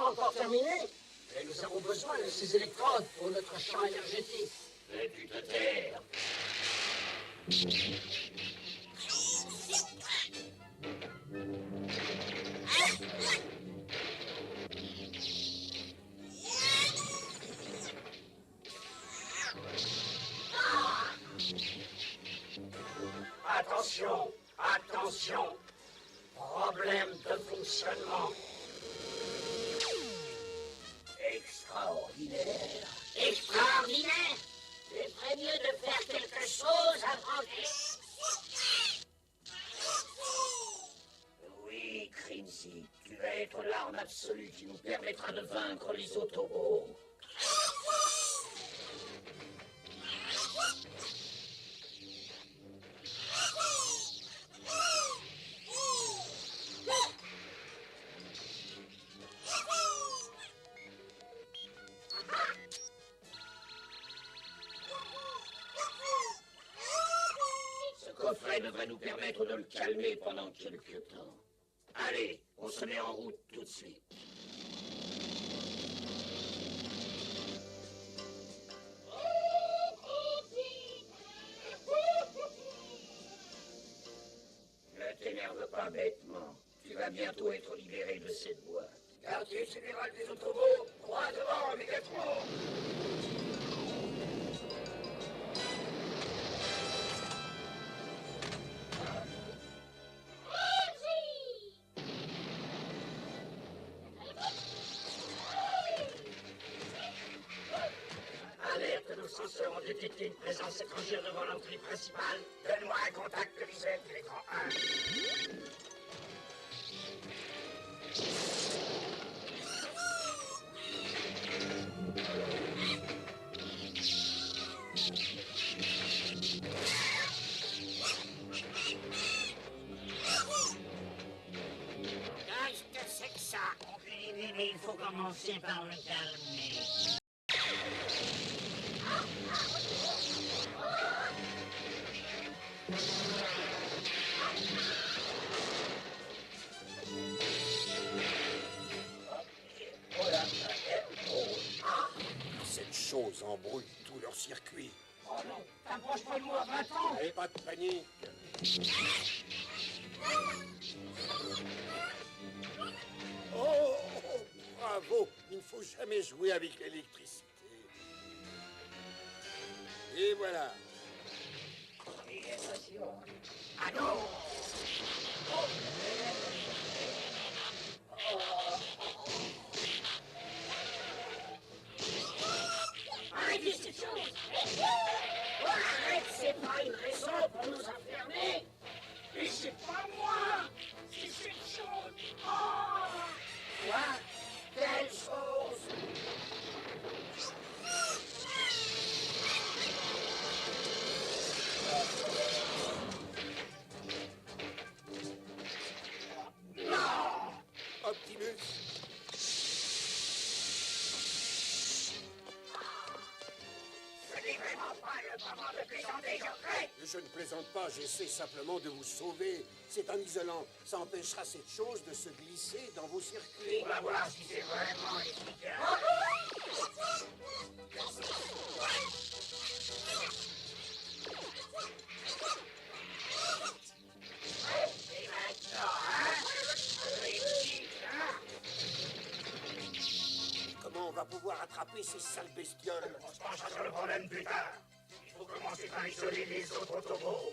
pas encore terminé. Et nous avons besoin de ces électrodes pour notre champ énergétique. Mais tu te taire. Attention, attention. Problème de fonctionnement. Extraordinaire. Extraordinaire. Il ferait mieux de faire quelque chose avant que... Oui, Crimsy, tu vas être l'arme absolue qui nous permettra de vaincre les Autobots. Ce coffret devrait nous permettre de le calmer pendant quelques temps. Allez, on se met en route tout de suite. Ne t'énerve pas bêtement. Tu vas bientôt être libéré de cette boîte. Quartier général des Autobots, droit devant, Mégatron. Alerte, nos senseurs ont détecté une présence étrangère devant l'entrée principale. Donne-moi un contact visuel de l'écran 1. Qu'est-ce que c'est que ça? Aucune idée, mais il faut commencer par le calmer. Cette chose embrouille tout leur circuit. Oh non, t'approches pas de moi, va-t'en. Et pas de panique. Oh, bravo. Il ne faut jamais jouer avec l'électricité. Et voilà. Ah non. Arrêtez cette chose. Oh, arrête, c'est pas une raison pour nous enfermer. Et c'est pas moi. C'est cette chose. Oh. Quoi? Quelle chose? Optimus. Ce n'est vraiment pas le moment de plaisanter, Geoffrey. Je ne plaisante pas, j'essaie simplement de vous sauver. C'est un isolant. Ça empêchera cette chose de se glisser dans vos circuits. On va voir si c'est vraiment efficace. Et maintenant, hein? Réussi, hein? Comment on va pouvoir attraper ces sales bestioles? On se penchera sur le problème plus tard. Il faut commencer par isoler les autres Autobots.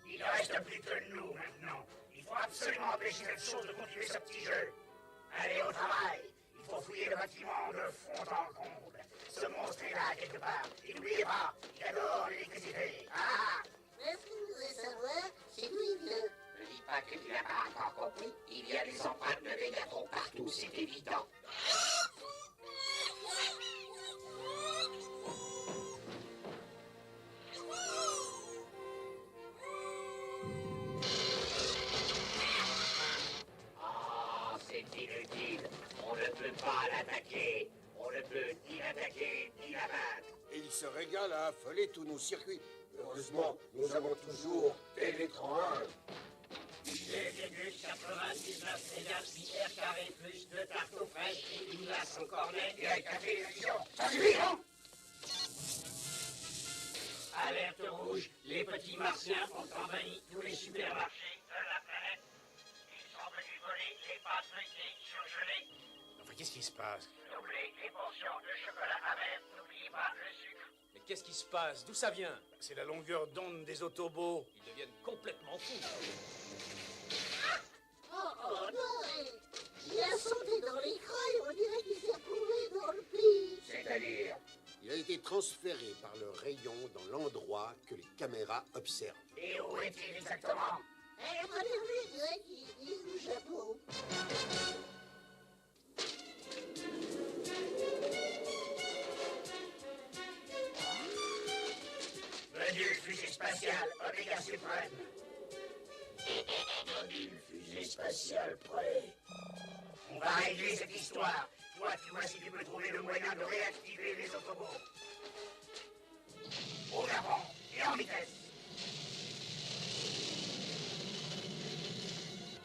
Il ne reste plus que nous maintenant. Il faut absolument empêcher cette chose de continuer ce petit jeu. Allez au travail. Il faut fouiller le bâtiment de fond en comble. Ce monstre est là quelque part. Et n'oubliez pas, il adore l'électricité. Ah! Mais ce que vous voulez savoir, c'est d'où il vient. Ne dis pas que tu n'as pas encore compris. Il y a des empreintes de Mégatron partout, c'est évident. Oh, c'est inutile. On ne peut pas l'attaquer. On ne peut ni l'attaquer ni l'abattre. Et il se régale à affoler tous nos circuits. Heureusement, nous avons toujours Télétran 1. 2,99 égale pierre carré plus 2 tartes aux fraises et une glace en cornet. Et avec la télévision, ça suffit, non? Alerte rouge, les petits martiens ont envahi tous les supermarchés de la planète. Ils sont venus voler les pâtes feuilletées surgelées. Enfin, qu'est-ce qui se passe? N'oubliez les portions de chocolat amer, n'oubliez pas le sucre. Mais qu'est-ce qui se passe? D'où ça vient? C'est la longueur d'onde des autobots. Ils deviennent complètement fous. Oh non, il a sauté dans l'écran et on dirait qu'il s'est retrouvé dans le pays. C'est-à-dire? Il a été transféré par le rayon dans l'endroit que les caméras observent. Et où est-il exactement? Regardez, je dirais qu'il est au Japon. Module fusée spatiale, Oméga Suprême. Module fusée spatiale prêt. On va régler cette histoire. Toi, tu vois si tu peux trouver le moyen de réactiver les autobots. Au avant et en vitesse.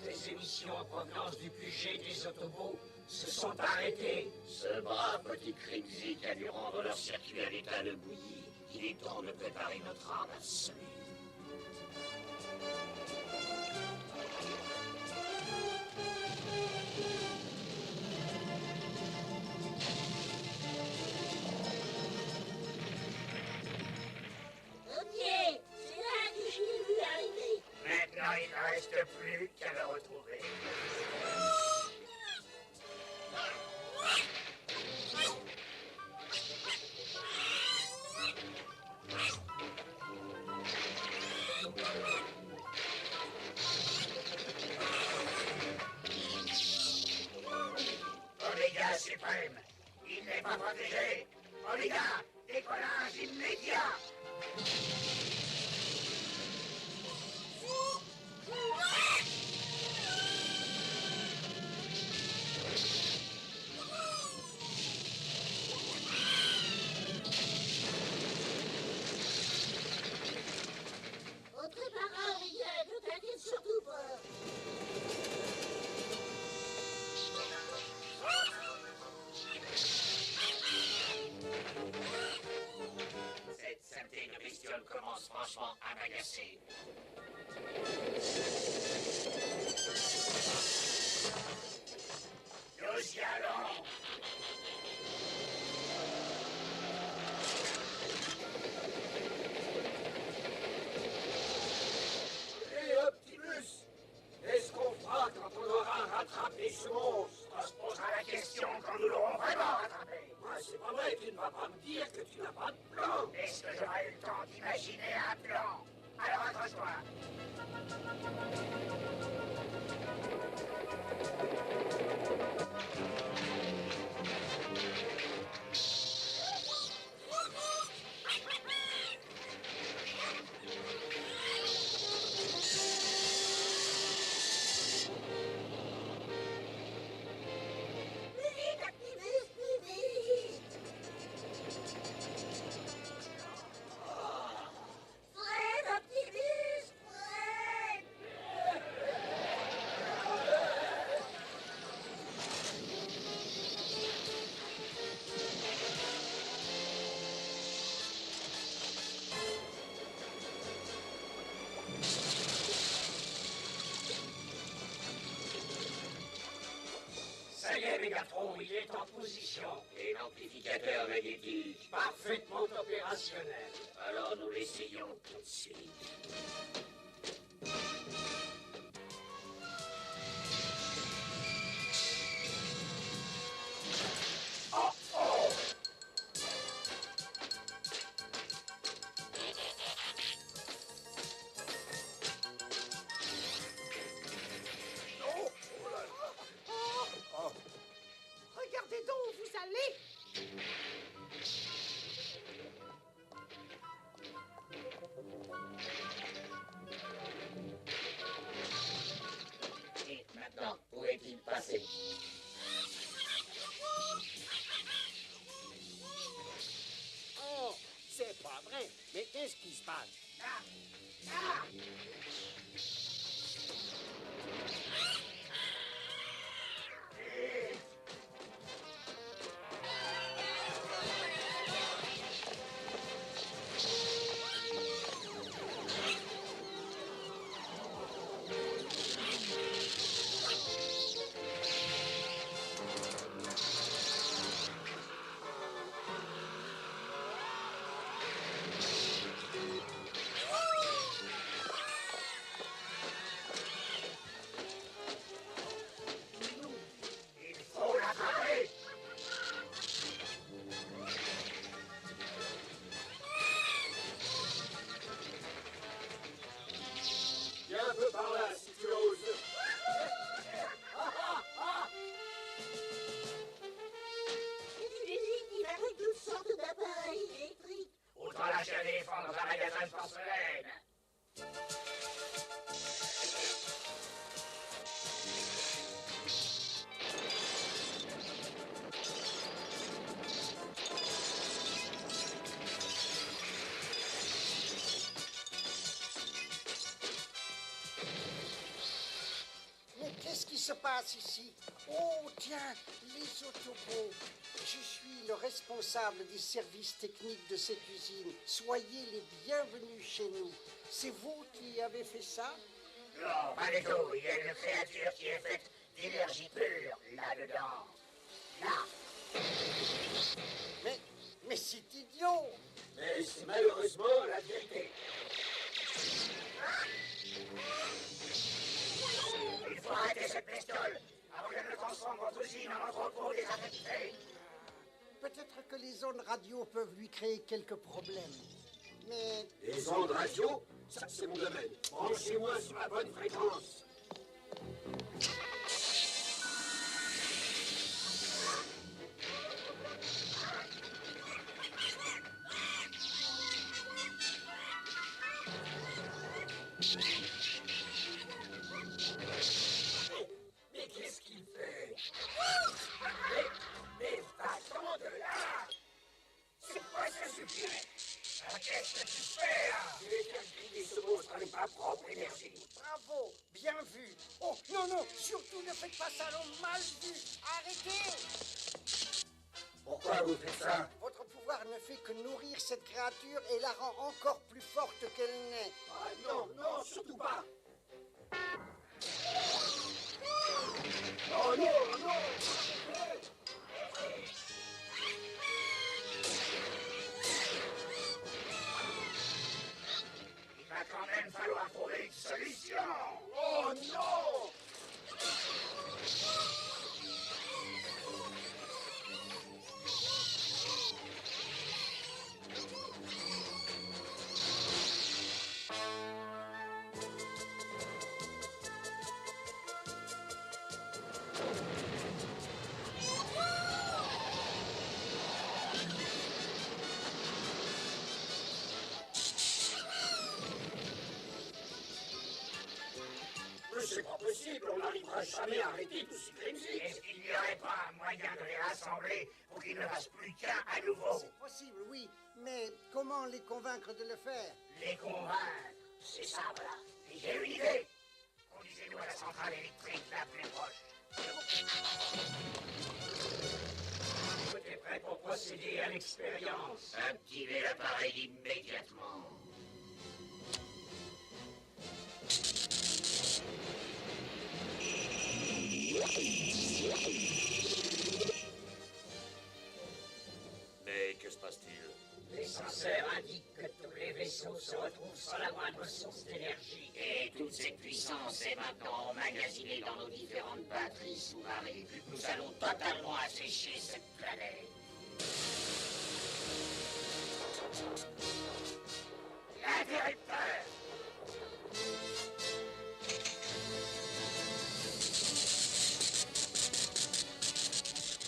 Les émissions en provenance du QG des autobots se sont arrêtées. Ce brave petit Crimzik a dû rendre leur circuit à l'état de bouillie. Il est temps de préparer notre arme à semer. Ok, c'est là que je l'ai vu arriver. Maintenant, il ne reste plus qu'à le retrouver. Oméga Suprême, il n'est pas protégé. Oméga, décollage immédiat. On te préparera, Miguel, ne t'inquiète surtout pas. Cette saleté de bestiole commence franchement à m'agacer. Nous y allons. Hé, Optimus! Qu'est-ce qu'on fera quand on aura rattrapé ce monstre? On se posera la question quand nous l'aurons vraiment rattrapé. C'est pas vrai, tu ne vas pas me dire que tu n'as pas de plan! Est-ce que j'aurai eu le temps d'imaginer un plan? Alors accroche-toi. Plus vite, Optimus, plus vite. Fred, Optimus, Fred. Ça y est, Mégatron, il est en position. Et l'amplificateur magnétique. Parfaitement opérationnel. Alors nous l'essayons tout de suite. Regardez donc où vous allez. train. Mais qu'est-ce qui se passe? Viens un peu par là, si tu oses. Une usine qui fabrique toutes sortes d'appareils électriques. Autant lâcher un éléphant dans un magasin de porcelaine. Mais qu'est-ce qui se passe ici? Oh, tiens, les autobots. Je suis le responsable des services techniques de cette usine. Soyez les bienvenus chez nous. C'est vous qui avez fait ça? Non, pas du tout. Il y a une créature qui est faite d'énergie pure là-dedans. Là. Mais c'est idiot! Mais c'est malheureusement la vérité. Il faut arrêter cette bestiole avant qu'elle ne transforme votre usine en entrepôt désaffecté. Peut-être que les ondes radio peuvent lui créer quelques problèmes. Mais Les ondes radio, ça c'est mon domaine. Branchez-moi sur la bonne fréquence. Mais qu'est-ce qu'il fait? Mais va-t'en de là! C'est quoi ce sujet? Qu'est-ce que tu fais là? Je vais faire griller ce monstre avec ma propre énergie. bravo, bien vu. Oh, non, non, surtout ne faites pas ça, l'homme mal vu. Arrêtez! Pourquoi vous faites ça? Votre pouvoir ne fait que nourrir cette créature et la rend encore plus forte qu'elle n'est. Ah non, non, surtout pas. Oh non, non. Il va quand même falloir trouver une solution! Oh non. Mais c'est pas possible, on n'arrivera jamais à arrêter tout ce frémissé. Est-ce qu'il n'y aurait pas un moyen de les rassembler pour qu'il ne reste plus qu'un à nouveau? C'est possible, oui, mais comment les convaincre de le faire? Les convaincre, c'est ça, voilà. Et j'ai une idée. Conduisez-nous à la centrale électrique la plus proche. Tout est prêt pour procéder à l'expérience. Activez l'appareil immédiatement. Mais que se passe-t-il? Les senseurs indiquent que tous les vaisseaux se retrouvent sans la moindre source d'énergie. Et toute cette puissance est maintenant emmagasinée dans nos différentes batteries sous-marines. Nous allons totalement assécher cette planète. L'interrupteur!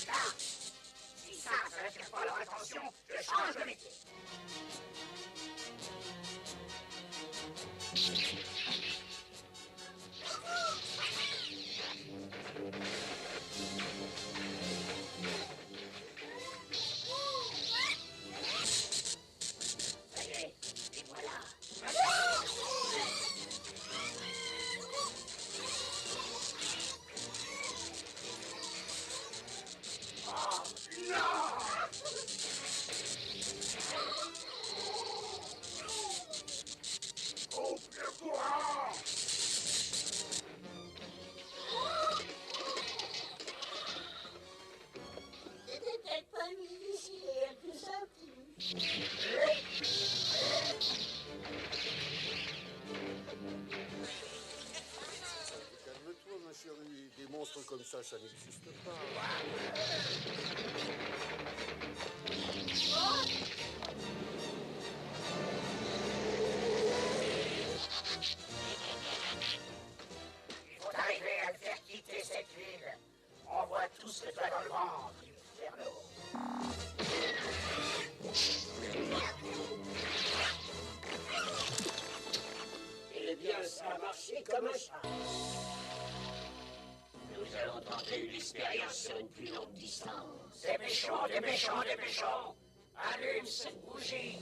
Là! Si ça n'attire pas leur attention, je change de métier. Ça y est, Calme-toi, ma chérie. Des monstres comme ça n'existe pas. Il faut arriver à le faire quitter cette ville. On voit tout ce que tu as dans le ventre, Inferno. Eh bien, ça a marché comme un chat. Nous allons tenter une expérience sur une plus longue distance. Dépêchons, dépêchons, dépêchons. Allume cette bougie.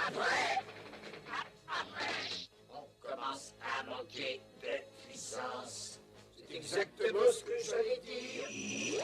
Après, On commence à manquer de puissance. C'est exactement ce que j'allais dire.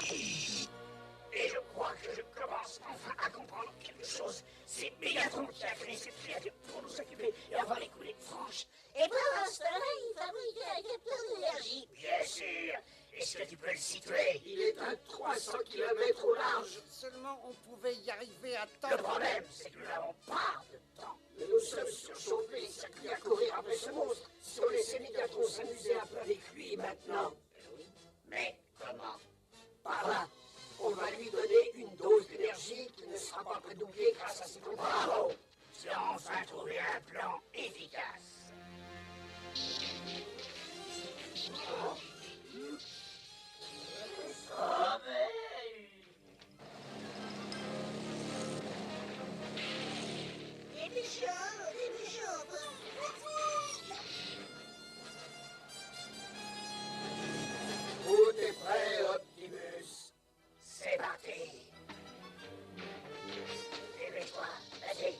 et je crois que je commence enfin à comprendre quelque chose. C'est Mégatron qui a créé cette créature pour nous occuper et avoir les coulées franches. Et pendant ce temps-là, il fabriquait un capteur d'énergie. Bien sûr. Est-ce que tu peux le situer? Il est à 300 km au large. Seulement on pouvait y arriver à temps. Le problème, c'est que nous n'avons pas de temps. Mais nous sommes surchauffés et circuits à courir après ce monstre. Si on laissait Mégatron s'amuser un peu avec lui maintenant. Mais comment? Par là, on va lui donner une dose d'énergie qui ne sera pas prédoublée grâce à ses compagnons. Bravo! Tu as enfin trouvé un plan efficace. Dépêchons. Tout est prêt, Optimus. C'est parti. Dépêche-toi, vas-y.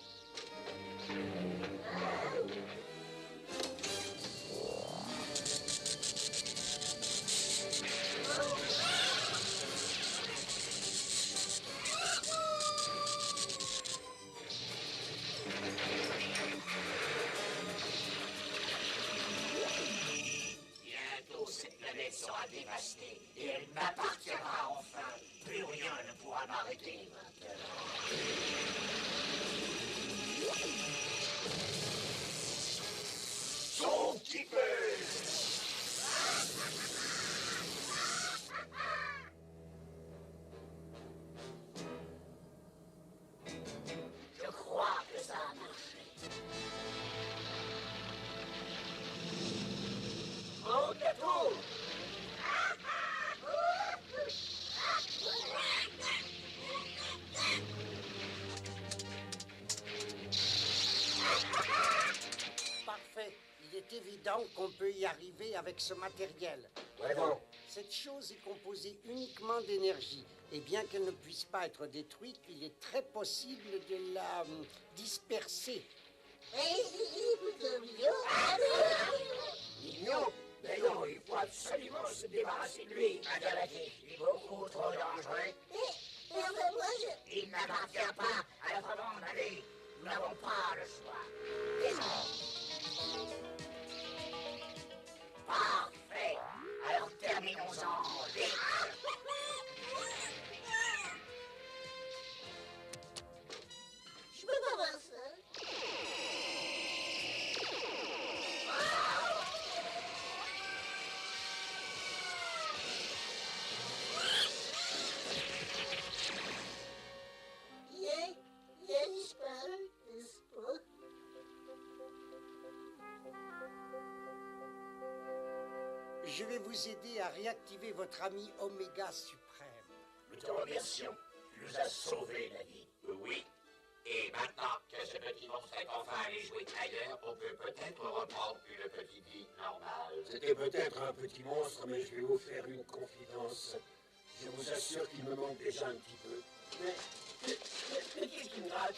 Bientôt, cette planète sera dévastée et elle m'appartiendra enfin. Plus rien ne pourra m'arrêter maintenant. Son petit peu. Je crois que ça a marché. En gâteau. Parfait. Il est évident qu'on peut y arriver avec ce matériel. Vraiment. Cette chose est composée uniquement d'énergie. Et bien qu'elle ne puisse pas être détruite, il est très possible de la disperser. Et il est plutôt mignon. Mignon. Mais non, il faut absolument se débarrasser de lui. Intergalactique, il est beaucoup trop dangereux. Et enfin, moi, Il n'appartient pas à notre monde. Allez, nous n'avons pas le choix. Descends. Parfait. Alors terminons-en vite. je peux pas voir ça. Il a disparu, n'est-ce pas? Je vais vous aider à réactiver votre ami Oméga Suprême. Nous te remercions. Tu nous as sauvé la vie. Oui. Et maintenant que ce petit monstre est enfin allé jouer ailleurs, on peut peut-être reprendre une petite vie normale. C'était peut-être un petit monstre, mais je vais vous faire une confidence. Je vous assure qu'il me manque déjà un petit peu. Mais qu'est-ce qui me gratte?